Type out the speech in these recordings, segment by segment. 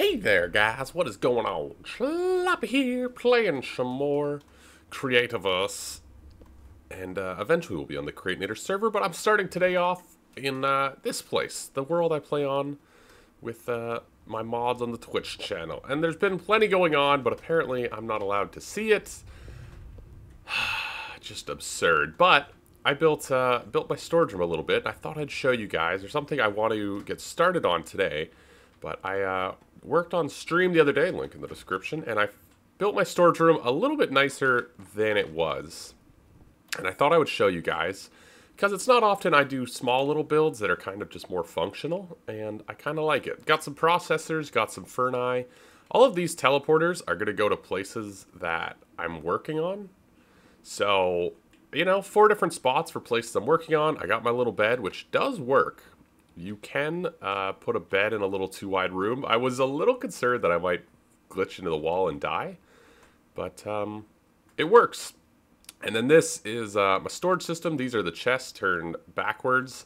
Hey there, guys. What is going on? Sloppy here, playing some more Creativerse. And eventually we'll be on the Creatinators server, but I'm starting today off in this place, the world I play on with my mods on the Twitch channel. And there's been plenty going on, but apparently I'm not allowed to see it. Just absurd. But I built my storage room a little bit. I thought I'd show you guys. There's something I want to get started on today. But I worked on stream the other day, link in the description, and I built my storage room a little bit nicer than it was. And I thought I would show you guys, because it's not often I do small little builds that are kind of just more functional, and I kind of like it. Got some processors, got some Ferni. All of these teleporters are going to go to places that I'm working on. So, you know, 4 different spots for places I'm working on. I got my little bed, which does work. You can put a bed in a little too wide room. I was a little concerned that I might glitch into the wall and die, but it works. And then this is my storage system. These are the chests turned backwards.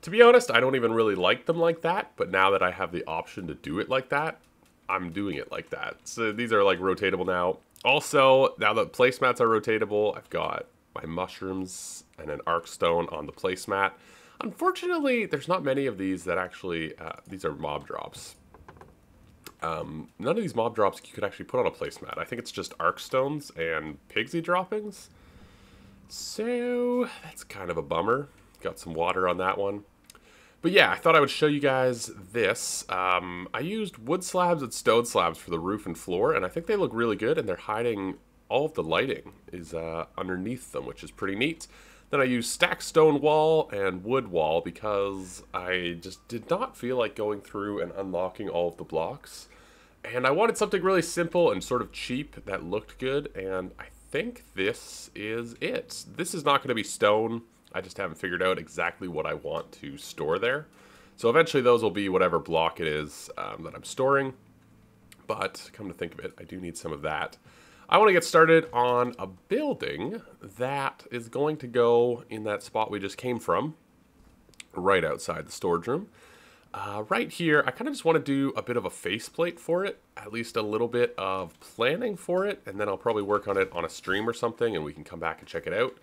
To be honest, I don't even really like them like that, but now that I have the option to do it like that, I'm doing it like that. So these are like rotatable now. Also, now that placemats are rotatable, I've got my mushrooms and an arc stone on the placemat. Unfortunately, there's not many of these that actually, these are mob drops. None of these mob drops you could actually put on a placemat. I think it's just arc stones and pigsy droppings. So, that's kind of a bummer. Got some water on that one. But yeah, I thought I would show you guys this. I used wood slabs and stone slabs for the roof and floor, and I think they look really good, and they're hiding, all of the lighting is underneath them, which is pretty neat. Then I used stacked stone wall and wood wall because I just did not feel like going through and unlocking all of the blocks. And I wanted something really simple and sort of cheap that looked good, and I think this is it. This is not going to be stone. I just haven't figured out exactly what I want to store there. So eventually those will be whatever block it is that I'm storing. But come to think of it, I do need some of that. I want to get started on a building that is going to go in that spot we just came from, right outside the storage room. Right here, I kind of just want to do a bit of a faceplate for it, at least a little bit of planning for it, and then I'll probably work on it on a stream or something, and we can come back and check it out.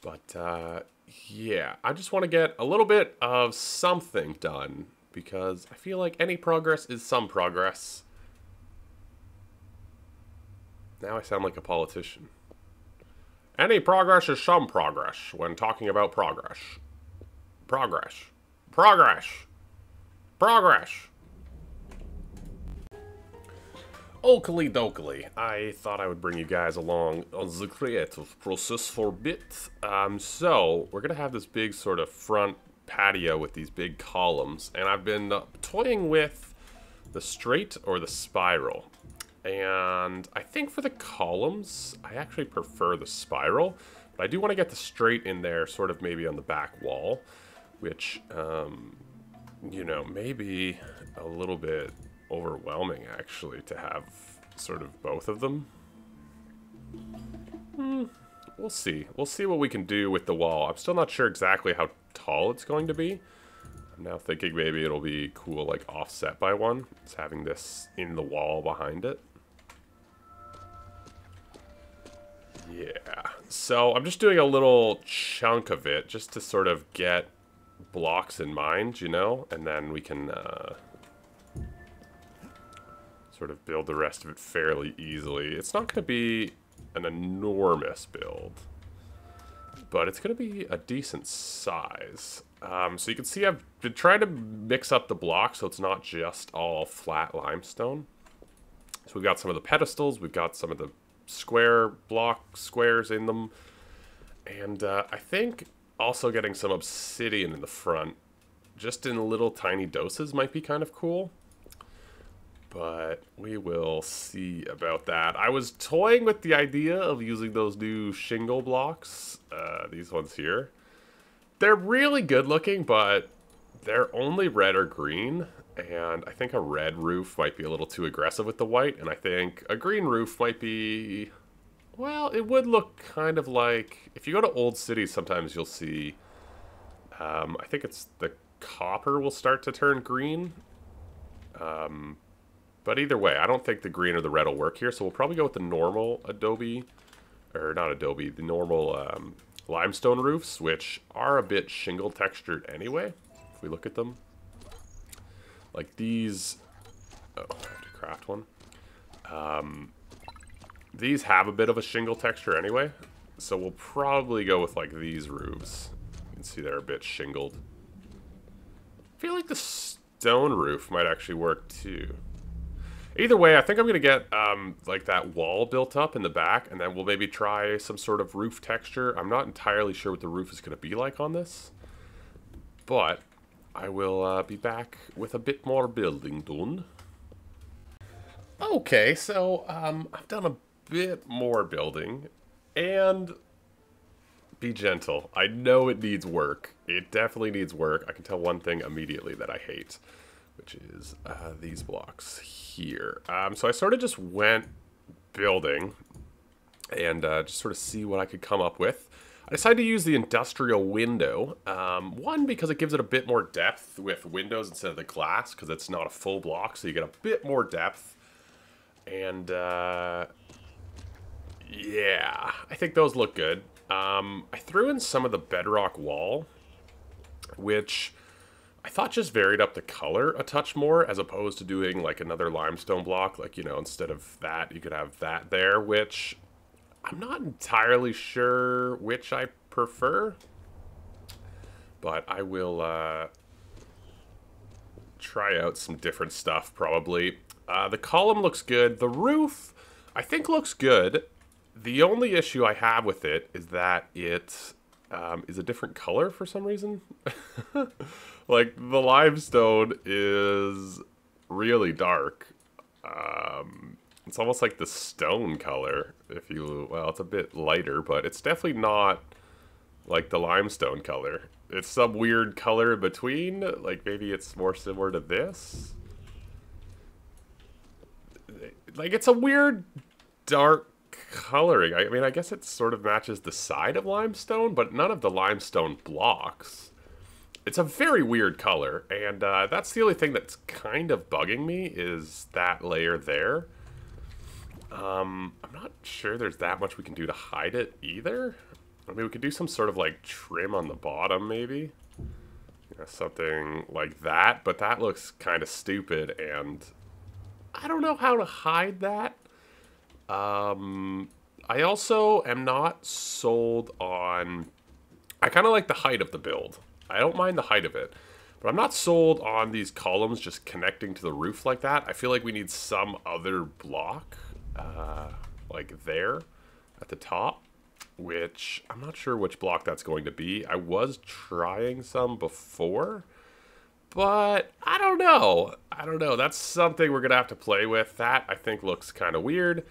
But, yeah, I just want to get a little bit of something done, because I feel like any progress is some progress. Now I sound like a politician. Any progress is some progress when talking about progress. Progress. Progress. Progress. Oakley dokley. I thought I would bring you guys along on the creative process for a bit. So, we're going to have this big sort of front patio with these big columns. And I've been toying with the straight or the spiral. And I think for the columns, I actually prefer the spiral. But I do want to get the straight in there, sort of maybe on the back wall. Which, you know, maybe a little bit overwhelming, actually, to have sort of both of them. We'll see. We'll see what we can do with the wall. I'm still not sure exactly how tall it's going to be. I'm now thinking maybe it'll be cool, like, offset by one. It's having this in the wall behind it. Yeah, so I'm just doing a little chunk of it just to sort of get blocks in mind, you know, and then we can sort of build the rest of it fairly easily. It's not going to be an enormous build, but it's going to be a decent size. So you can see I've been trying to mix up the blocks so it's not just all flat limestone. So we've got some of the pedestals, we've got some of the square block squares in them, and I think also getting some obsidian in the front just in little tiny doses might be kind of cool, but we will see about that. I was toying with the idea of using those new shingle blocks, these ones here. They're really good looking, but they're only red or green. And I think a red roof might be a little too aggressive with the white. And I think a green roof might be... Well, it would look kind of like... If you go to old cities, sometimes you'll see... I think it's the copper will start to turn green. But either way, I don't think the green or the red will work here, so we'll probably go with the normal Adobe, or not Adobe, the normal limestone roofs, which are a bit shingle textured anyway, if we look at them. Like these, oh, I have to craft one. These have a bit of a shingle texture anyway, so we'll probably go with like these roofs. You can see they're a bit shingled. I feel like the stone roof might actually work too. Either way, I think I'm going to get like that wall built up in the back, and then we'll maybe try some sort of roof texture. I'm not entirely sure what the roof is going to be like on this, but I will be back with a bit more building done. Okay, so I've done a bit more building, and be gentle. I know it needs work. It definitely needs work. I can tell one thing immediately that I hate, which is these blocks here. So I sort of just went building and just sort of see what I could come up with. I decided to use the industrial window. One, because it gives it a bit more depth with windows instead of the glass, because it's not a full block, so you get a bit more depth. And yeah, I think those look good. I threw in some of the bedrock wall, which I thought just varied up the color a touch more, as opposed to doing like another limestone block. Like, you know, instead of that, you could have that there, which I'm not entirely sure which I prefer. But I will try out some different stuff, probably. The column looks good. The roof, I think, looks good. The only issue I have with it is that it is a different color for some reason. Like, the limestone is really dark. It's almost like the stone color, if you... Well, it's a bit lighter, but it's definitely not like the limestone color. It's some weird color in between. Like, maybe it's more similar to this. Like, it's a weird dark coloring. I mean, I guess it sort of matches the side of limestone, but none of the limestone blocks. It's a very weird color, and that's the only thing that's kind of bugging me, is that layer there. I'm not sure there's that much we can do to hide it either. I mean, we could do some sort of like trim on the bottom, maybe. You know, something like that, but that looks kind of stupid, and I don't know how to hide that. I also am not sold on... I kind of like the height of the build. I don't mind the height of it. But I'm not sold on these columns just connecting to the roof like that. I feel like we need some other block, like there at the top, which I'm not sure which block that's going to be. I was trying some before, but I don't know. I don't know. That's something we're going to have to play with. That, I think, looks kind of weird.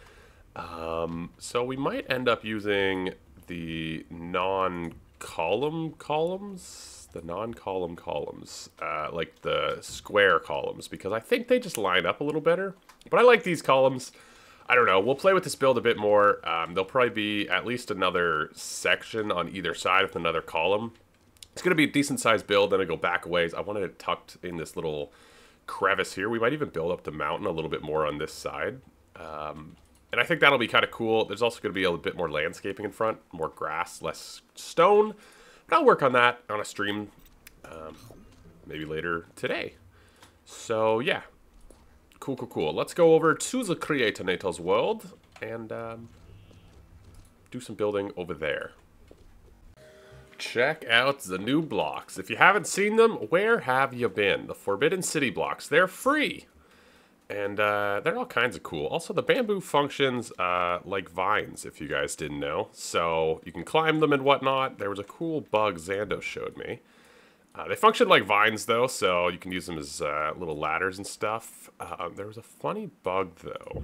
So we might end up using the non-column columns. The non-column columns, like the square columns, because I think they just line up a little better. But I like these columns. I don't know. We'll play with this build a bit more. There'll probably be at least another section on either side with another column. It's going to be a decent-sized build, then I go back a ways. I wanted it tucked in this little crevice here. We might even build up the mountain a little bit more on this side. And I think that'll be kind of cool. There's also going to be a bit more landscaping in front, more grass, less stone. But I'll work on that on a stream maybe later today. So, yeah. Cool, cool, cool. Let's go over to the Creatinators world and do some building over there. Check out the new blocks. If you haven't seen them, where have you been? The Forbidden City blocks. They're free. And they're all kinds of cool. Also, the bamboo functions like vines, if you guys didn't know. So you can climb them and whatnot. There was a cool bug Xando showed me. They function like vines, though, so you can use them as little ladders and stuff. There was a funny bug, though,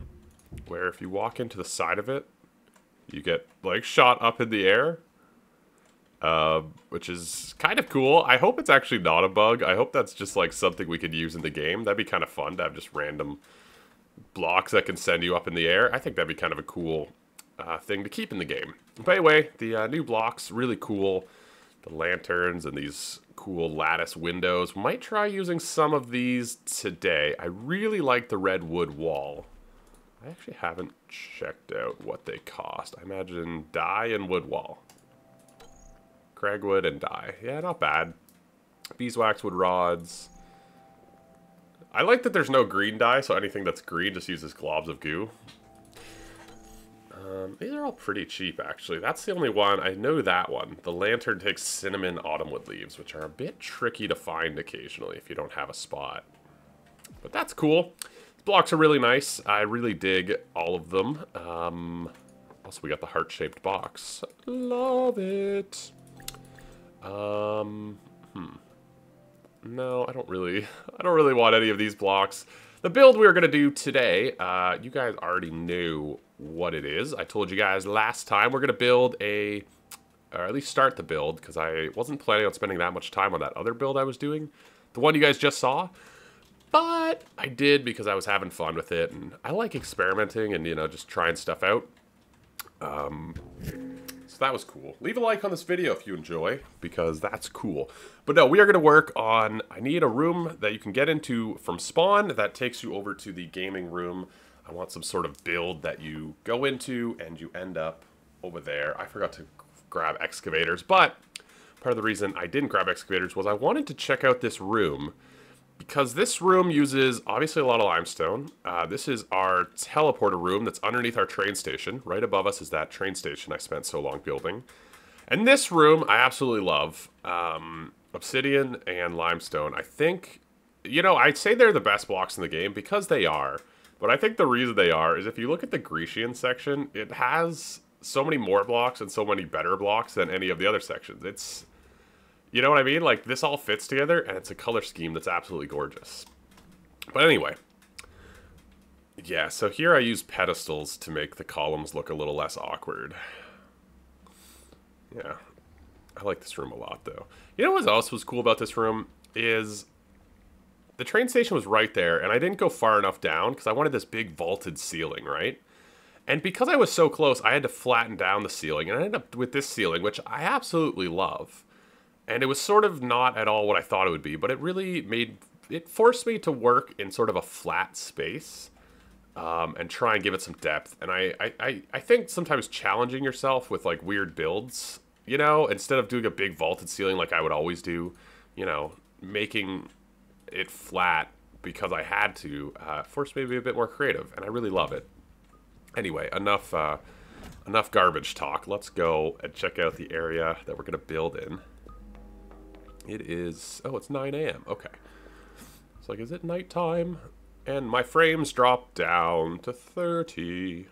where if you walk into the side of it, you get, like, shot up in the air. Which is kind of cool. I hope it's actually not a bug. I hope that's just like something we could use in the game. That'd be kind of fun to have just random blocks that can send you up in the air. I think that'd be kind of a cool thing to keep in the game. But anyway, the new blocks, really cool. the lanterns and these cool lattice windows. Might try using some of these today. I really like the redwood wall. I actually haven't checked out what they cost. I imagine dye and wood wall. Cragwood and dye. Yeah, not bad. Beeswax wood rods. I like that there's no green dye, so anything that's green just uses globs of goo. These are all pretty cheap, actually. That's the only one. I know that one. The lantern takes cinnamon autumnwood leaves, which are a bit tricky to find occasionally if you don't have a spot. But that's cool. These blocks are really nice. I really dig all of them. Also, we got the heart-shaped box. Love it. No, I don't really want any of these blocks. The build we were going to do today, you guys already knew what it is. I told you guys last time we're going to build or at least start the build, because I wasn't planning on spending that much time on that other build I was doing. The one you guys just saw. But I did because I was having fun with it, and I like experimenting and, you know, just trying stuff out. So that was cool. Leave a like on this video if you enjoy, because that's cool. But no, we are going to work on, I need a room that you can get into from spawn that takes you over to the gaming room. I want some sort of build that you go into and you end up over there. I forgot to grab excavators, but part of the reason I didn't grab excavators was I wanted to check out this room, because this room uses obviously a lot of limestone. This is our teleporter room that's underneath our train station. Right above us is that train station I spent so long building. And this room I absolutely love. Obsidian and limestone. I think, you know, I'd say they're the best blocks in the game because they are. But I think the reason they are is if you look at the Grecian section, it has so many more blocks and so many better blocks than any of the other sections. It's, you know what I mean? Like, this all fits together, and it's a color scheme that's absolutely gorgeous. But anyway. Yeah, so here I use pedestals to make the columns look a little less awkward. Yeah. I like this room a lot, though. You know what else was cool about this room? Is the train station was right there, and I didn't go far enough down, because I wanted this big vaulted ceiling, right? And because I was so close, I had to flatten down the ceiling, and I ended up with this ceiling, which I absolutely love. And it was sort of not at all what I thought it would be, but it really forced me to work in sort of a flat space and try and give it some depth. And I think sometimes challenging yourself with like weird builds, you know, instead of doing a big vaulted ceiling like I would always do, you know, making it flat because I had to forced me to be a bit more creative, and I really love it. Anyway, enough garbage talk. Let's go and check out the area that we're going to build in. It is, oh, it's 9 a.m. Okay. It's like, is it nighttime? And my frames drop down to 30.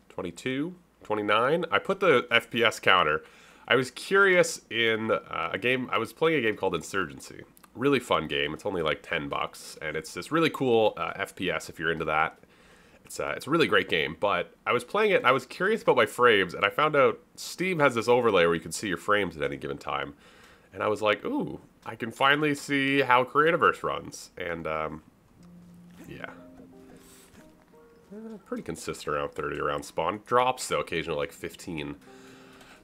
22, 29. I put the FPS counter. I was curious in a game, I was playing a game called Insurgency. Really fun game. It's only like $10, and it's this really cool FPS if you're into that. It's a really great game, but I was playing it, and I was curious about my frames, and I found out Steam has this overlay where you can see your frames at any given time. And I was like, ooh, I can finally see how Creativerse runs. And, yeah. Pretty consistent around 30 around spawn. Drops, though, occasionally like 15.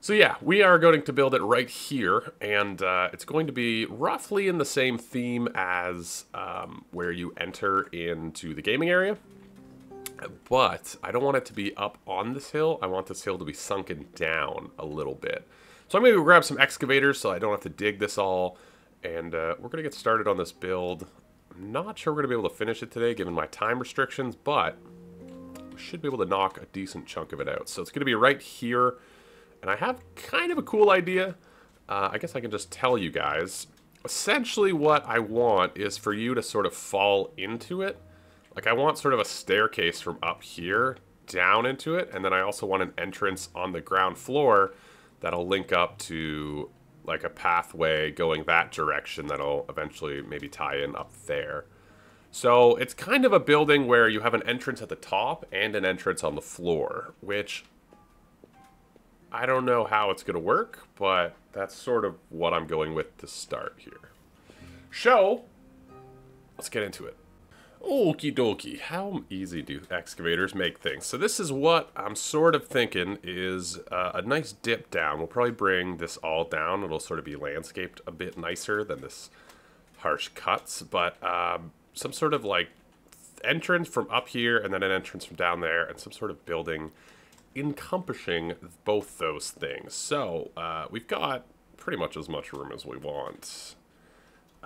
So yeah, we are going to build it right here. And it's going to be roughly in the same theme as where you enter into the gaming area. But I don't want it to be up on this hill. I want this hill to be sunken down a little bit. So I'm going to go grab some excavators so I don't have to dig this all. And we're going to get started on this build. I'm not sure we're going to be able to finish it today given my time restrictions, but we should be able to knock a decent chunk of it out. So it's going to be right here. And I have kind of a cool idea. I guess I can just tell you guys. Essentially what I want is for you to sort of fall into it. Like I want sort of a staircase from up here down into it. And then I also want an entrance on the ground floor that'll link up to like a pathway going that direction that'll eventually maybe tie in up there. So it's kind of a building where you have an entrance at the top and an entrance on the floor, which I don't know how it's going to work, but that's sort of what I'm going with to start here. So, let's get into it. Okie dokie. How easy do excavators make things? So this is what I'm sort of thinking is a nice dip down. We'll probably bring this all down. It'll sort of be landscaped a bit nicer than this harsh cuts. But some sort of like entrance from up here and then an entrance from down there and some sort of building encompassing both those things. So we've got pretty much as much room as we want.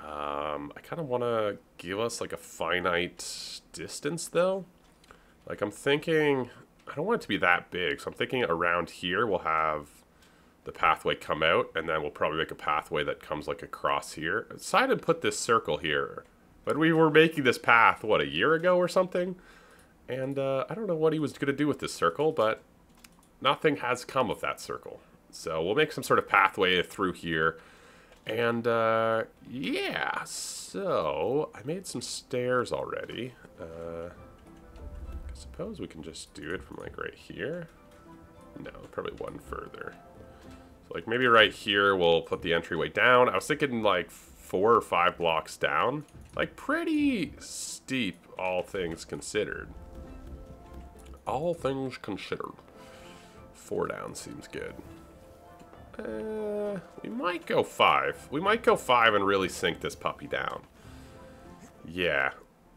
I kind of want to give us like a finite distance though. Like I'm thinking, I don't want it to be that big, so I'm thinking around here we'll have the pathway come out, and then we'll probably make a pathway that comes like across here. I decided to put this circle here, but we were making this path, what, a year ago or something? And I don't know what he was going to do with this circle, but nothing has come of that circle. So we'll make some sort of pathway through here. And, yeah, so I made some stairs already. I suppose we can just do it from, like, right here. No, probably one further. So, like, maybe right here we'll put the entryway down. I was thinking, like, 4 or 5 blocks down. Like, pretty steep, all things considered. All things considered. 4 down seems good. We might go 5. We might go 5 and really sink this puppy down. Yeah.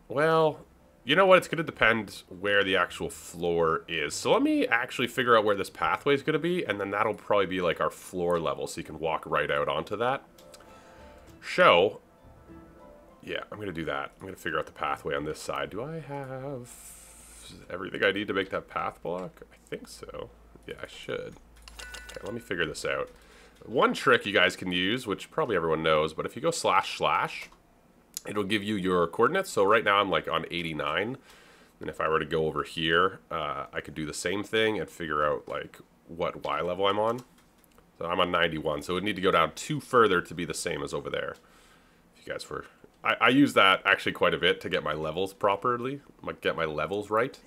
Well, you know what? It's going to depend where the actual floor is. So let me actually figure out where this pathway is going to be, and then that'll probably be like our floor level, so you can walk right out onto that. So, yeah, I'm going to do that. I'm going to figure out the pathway on this side. Do I have everything I need to make that path block? I think so. Yeah, I should. Okay, let me figure this out. One trick you guys can use, which probably everyone knows, but if you go // it'll give you your coordinates. So right now I'm like on 89. And if I were to go over here, I could do the same thing and figure out like what Y level I'm on. So I'm on 91. So it would need to go down 2 further to be the same as over there. If you guys were... I use that actually quite a bit to get my levels properly. Like get my levels right.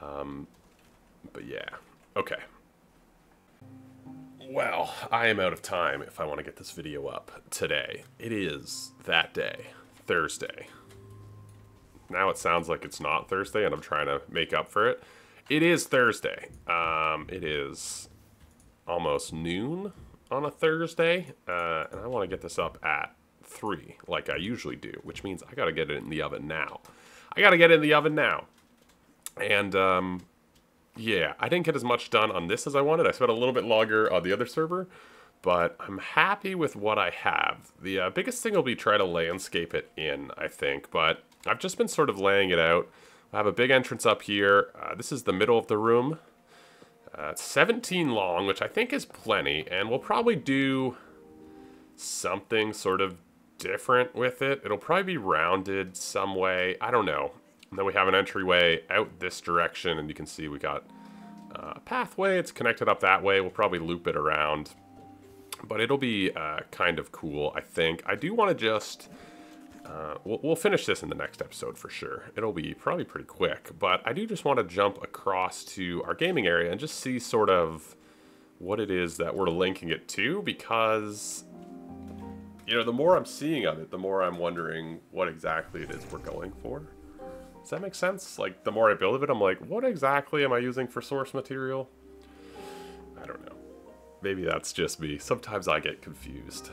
But yeah. Okay. Well, I am out of time if I want to get this video up today. It is that day, Thursday. Now it sounds like it's not Thursday and I'm trying to make up for it. It is Thursday. It is almost noon on a Thursday. And I want to get this up at 3 like I usually do, which means I got to get it in the oven now. And, yeah, I didn't get as much done on this as I wanted. I spent a little bit longer on the other server, but I'm happy with what I have. The biggest thing will be try to landscape it in, I think, but I've just been sort of laying it out. I have a big entrance up here. This is the middle of the room. It's 17 long, which I think is plenty, and we'll probably do something sort of different with it. It'll probably be rounded some way. I don't know. And then we have an entryway out this direction, and you can see we got a pathway. It's connected up that way. We'll probably loop it around, but it'll be kind of cool, I think. I do want to just... we'll finish this in the next episode for sure. It'll be probably pretty quick, but I do just want to jump across to our gaming area and just see sort of what it is that we're linking it to, because... you know, the more I'm seeing of it, the more I'm wondering what exactly it is we're going for. Does that make sense? Like, the more I build of it, I'm like, what exactly am I using for source material? I don't know. Maybe that's just me. Sometimes I get confused.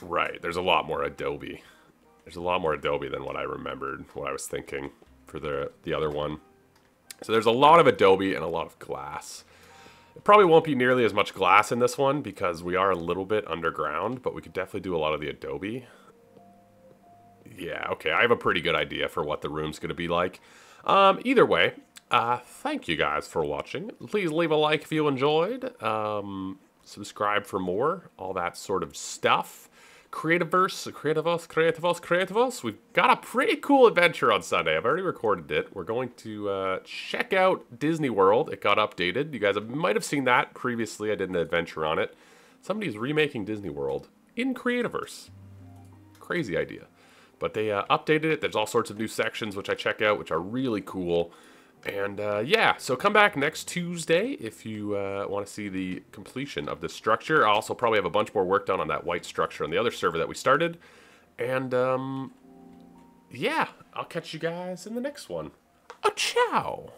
Right. There's a lot more Adobe. There's a lot more Adobe than what I remembered, what I was thinking for the other one. So there's a lot of Adobe and a lot of glass. It probably won't be nearly as much glass in this one because we are a little bit underground, but we could definitely do a lot of the Adobe. Yeah, okay, I have a pretty good idea for what the room's going to be like. Either way, thank you guys for watching. Please leave a like if you enjoyed. Subscribe for more, all that sort of stuff. Creativus. We've got a pretty cool adventure on Sunday. I've already recorded it. We're going to check out Disney World. It got updated. You guys might have seen that previously. I did an adventure on it. Somebody's remaking Disney World in Creativerse. Crazy idea. But they updated it. There's all sorts of new sections, which I check out, which are really cool. And yeah, so come back next Tuesday if you want to see the completion of this structure. I'll also probably have a bunch more work done on that white structure on the other server that we started. And, yeah, I'll catch you guys in the next one. A ciao!